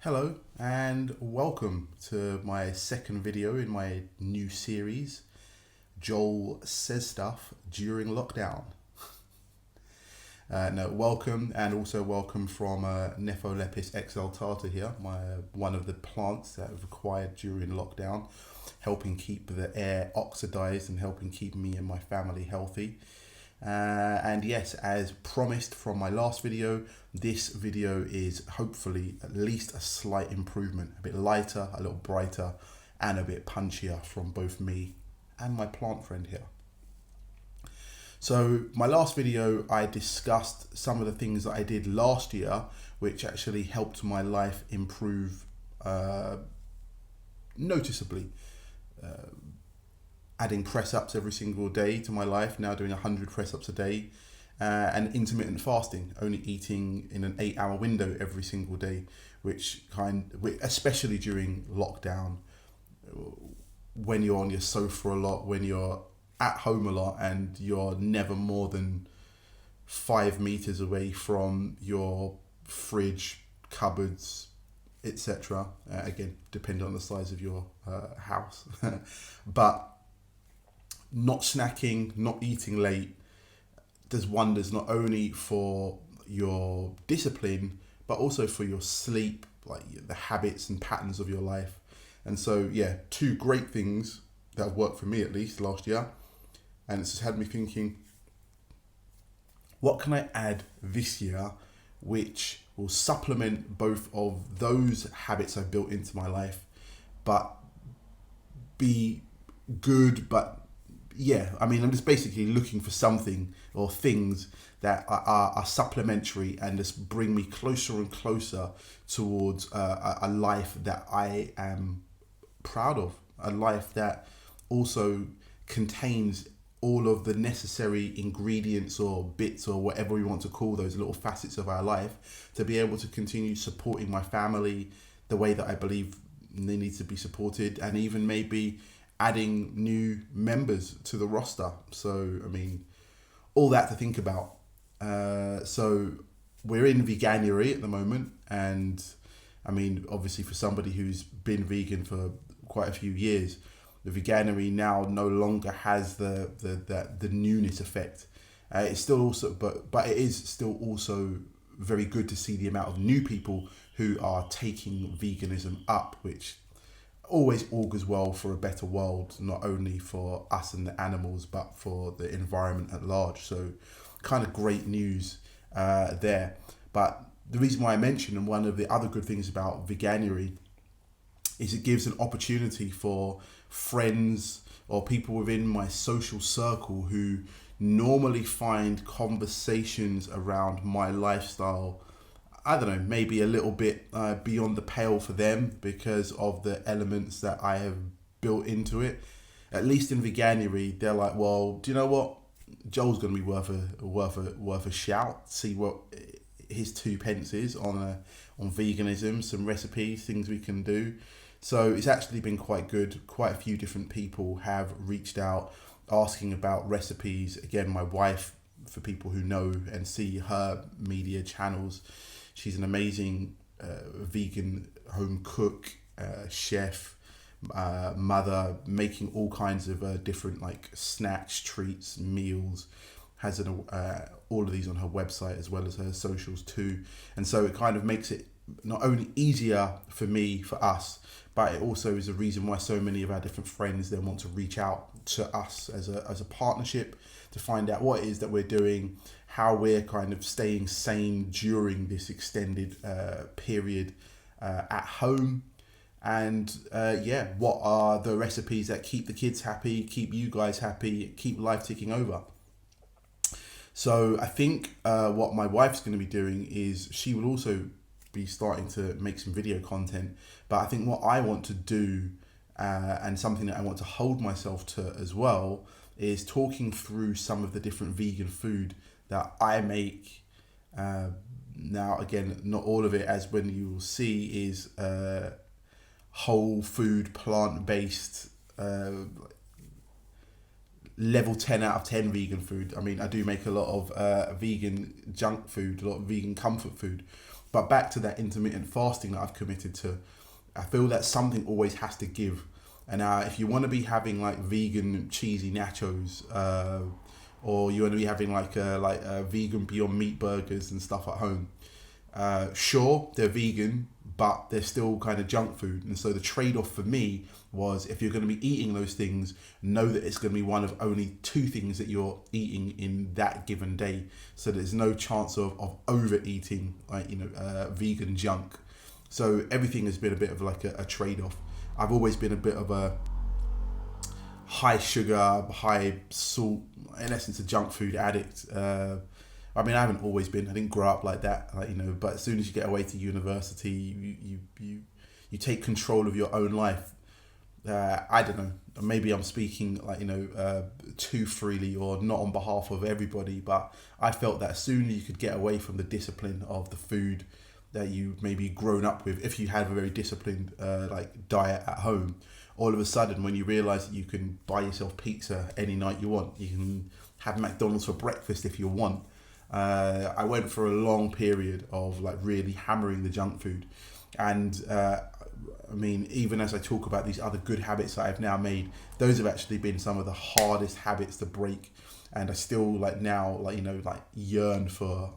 Hello and welcome to my second video in my new series, Joel Says Stuff During Lockdown. Welcome, and also welcome from Nepholepis exaltata here, one of the plants that I've acquired during lockdown, helping keep the air oxidized and helping keep me and my family healthy. And yes, as promised from my last video, this video is hopefully at least a slight improvement, a bit lighter, a little brighter, and a bit punchier from both me and my plant friend here. So my last video, I discussed some of the things that I did last year, which actually helped my life improve noticeably. Adding press-ups every single day to my life, now doing 100 press-ups a day, and intermittent fasting, only eating in an 8-hour window every single day, which especially during lockdown, when you're on your sofa a lot, when you're at home a lot, and you're never more than 5 meters away from your fridge, cupboards, etc. Again, depending on the size of your house. But not snacking, not eating late does wonders not only for your discipline, but also for your sleep, like the habits and patterns of your life. And so, yeah, two great things that have worked for me at least last year. And it's just had me thinking, what can I add this year which will supplement both of those habits I've built into my life, but be good, but yeah, I mean, I'm just basically looking for something or things that are supplementary and just bring me closer and closer towards a life that I am proud of, a life that also contains all of the necessary ingredients or bits or whatever we want to call those little facets of our life to be able to continue supporting my family the way that I believe they need to be supported, and even maybe adding new members to the roster. So, I mean, all that to think about. So we're in Veganuary at the moment, and I mean, obviously for somebody who's been vegan for quite a few years, the Veganuary now no longer has the newness effect. It's still also, but it is still also very good to see the amount of new people who are taking veganism up, which always augurs well for a better world, not only for us and the animals, but for the environment at large. So kind of great news there. But the reason why I mentioned, and one of the other good things about Veganuary, is it gives an opportunity for friends or people within my social circle who normally find conversations around my lifestyle, I don't know, maybe a little bit beyond the pale for them because of the elements that I have built into it. At least in Veganuary, they're like, well, do you know what? Joel's going to be worth a shout. See what his 2 pence is on veganism, some recipes, things we can do. So it's actually been quite good. Quite a few different people have reached out asking about recipes. Again, my wife, for people who know and see her media channels, she's an amazing vegan home cook, chef, mother, making all kinds of different like snacks, treats, meals. Has all of these on her website as well as her socials too. And so it kind of makes it not only easier for me, for us, but it also is a reason why so many of our different friends then want to reach out to us as a partnership to find out what it is that we're doing, how we're kind of staying sane during this extended period at home, and what are the recipes that keep the kids happy, keep you guys happy, keep life ticking over. So I think what my wife's going to be doing is she will also be starting to make some video content, but I think what I want to do and something that I want to hold myself to as well is talking through some of the different vegan food that I make. Now, again, not all of it, as when you will see, is whole food, plant-based, level 10 out of 10 vegan food. I mean, I do make a lot of vegan junk food, a lot of vegan comfort food, But back to that intermittent fasting that I've committed to, I feel that something always has to give. And if you want to be having like vegan cheesy nachos, or you want to be having like vegan Beyond Meat burgers and stuff at home, sure, they're vegan, but they're still kind of junk food. And so the trade-off for me was, if you're going to be eating those things, know that it's going to be one of only 2 things that you're eating in that given day. So there's no chance of overeating, like, vegan junk. So everything has been a bit of like a trade-off. I've always been a bit of a high sugar, high salt, in essence, a junk food addict. I mean, I haven't always been. I didn't grow up like that, But as soon as you get away to university, you take control of your own life. I don't know. Maybe I'm speaking too freely or not on behalf of everybody, but I felt that sooner you could get away from the discipline of the food that you maybe grown up with, if you have a very disciplined diet at home, all of a sudden when you realise that you can buy yourself pizza any night you want, you can have McDonald's for breakfast if you want. I went for a long period of really hammering the junk food, and I mean, even as I talk about these other good habits that I've now made, those have actually been some of the hardest habits to break. And I still yearn for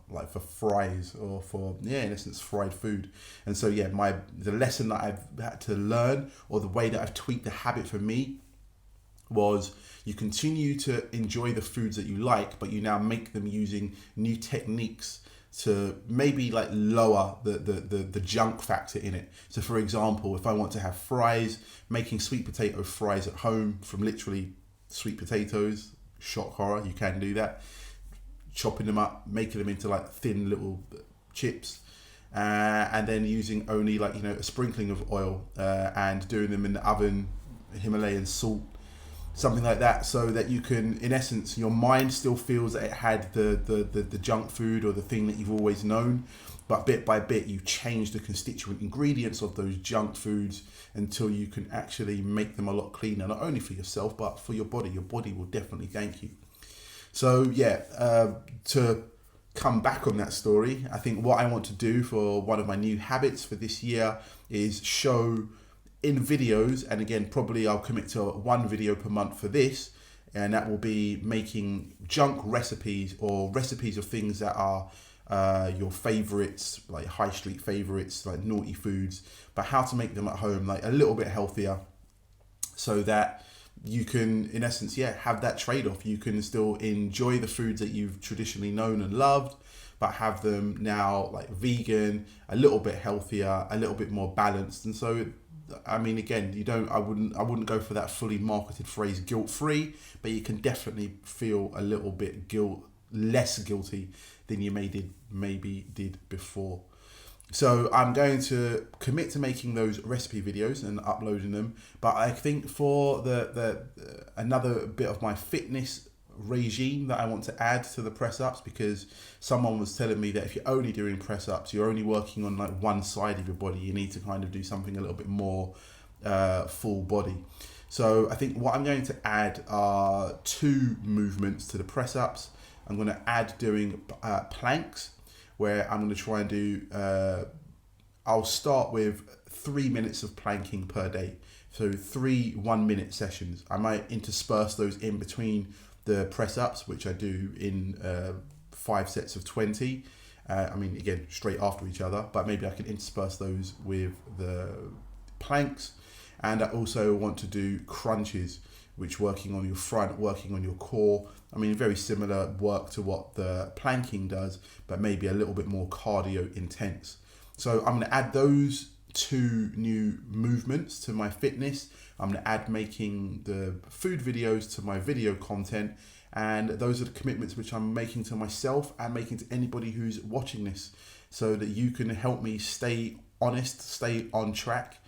fries, or for, in essence, fried food. And so the lesson that I've had to learn, or the way that I've tweaked the habit for me, was you continue to enjoy the foods that you like, but you now make them using new techniques to maybe lower the junk factor in it. So for example, if I want to have fries, making sweet potato fries at home from literally sweet potatoes, shock horror, you can do that, chopping them up, making them into thin little chips, and then using only a sprinkling of oil, and doing them in the oven, Himalayan salt, something like that, so that you can, in essence, your mind still feels that it had the junk food or the thing that you've always known, but bit by bit you change the constituent ingredients of those junk foods until you can actually make them a lot cleaner, not only for yourself but for your body. Your body will definitely thank you. So to come back on that story, I think what I want to do for one of my new habits for this year is show in videos, and again, probably I'll commit to 1 video per month for this, and that will be making junk recipes, or recipes of things that are your favorites, like high street favorites, like naughty foods, but how to make them at home a little bit healthier, so that you can, in essence, have that trade-off. You can still enjoy the foods that you've traditionally known and loved, but have them now vegan, a little bit healthier, a little bit more balanced. And so, I mean, again, I wouldn't go for that fully marketed phrase guilt-free, but you can definitely feel a little bit less guilty than you maybe did before. So I'm going to commit to making those recipe videos and uploading them. But I think for the another bit of my fitness regime that I want to add to the press ups, because someone was telling me that if you're only doing press ups, you're only working on one side of your body. You need to kind of do something a little bit more full body. So I think what I'm going to add are 2 movements to the press ups. I'm going to add doing planks, where I'm going to try and do, I'll start with 3 minutes of planking per day. So 3 1-minute sessions. I might intersperse those in between the press ups, which I do in 5 sets of 20. I mean, again, straight after each other, but maybe I can intersperse those with the planks. And I also want to do crunches, which working on your front, working on your core. I mean, very similar work to what the planking does, but maybe a little bit more cardio intense. So I'm going to add those 2 new movements to my fitness. I'm going to add making the food videos to my video content. And those are the commitments which I'm making to myself and making to anybody who's watching this, so that you can help me stay honest, stay on track,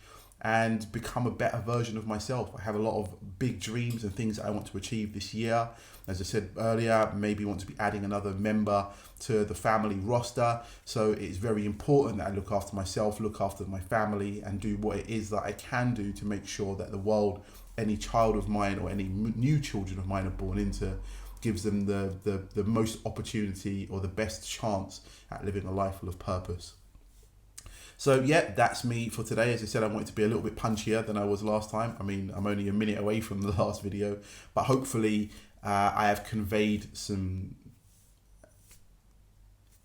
and become a better version of myself. I have a lot of big dreams and things that I want to achieve this year. As I said earlier, maybe want to be adding another member to the family roster. So it's very important that I look after myself, look after my family, and do what it is that I can do to make sure that the world, any child of mine or any new children of mine are born into, gives them the most opportunity or the best chance at living a life full of purpose. So yeah, that's me for today. As I said, I wanted to be a little bit punchier than I was last time. I mean, I'm only a minute away from the last video, but hopefully I have conveyed some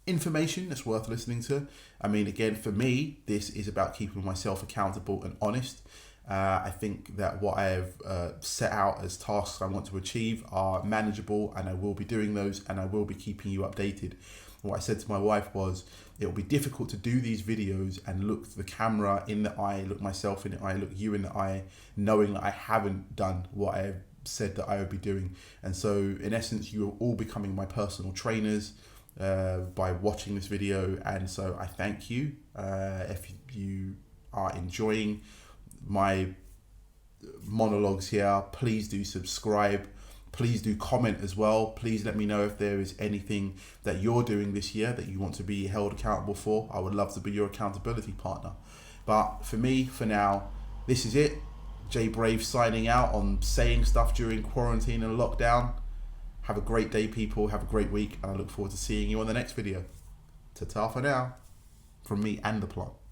information that's worth listening to. I mean, again, for me, this is about keeping myself accountable and honest. I think that what I have set out as tasks I want to achieve are manageable, and I will be doing those, and I will be keeping you updated. What I said to my wife was, it will be difficult to do these videos and look the camera in the eye, look myself in the eye, look you in the eye, knowing that I haven't done what I have said that I would be doing. And so in essence, you are all becoming my personal trainers by watching this video. And so I thank you. If you are enjoying my monologues here, please do subscribe. Please do comment as well. Please let me know if there is anything that you're doing this year that you want to be held accountable for. I would love to be your accountability partner. But for me, for now, this is it. Jay Brave signing out on saying stuff during quarantine and lockdown. Have a great day, people. Have a great week. And I look forward to seeing you on the next video. Ta-ta for now. From me and the plant.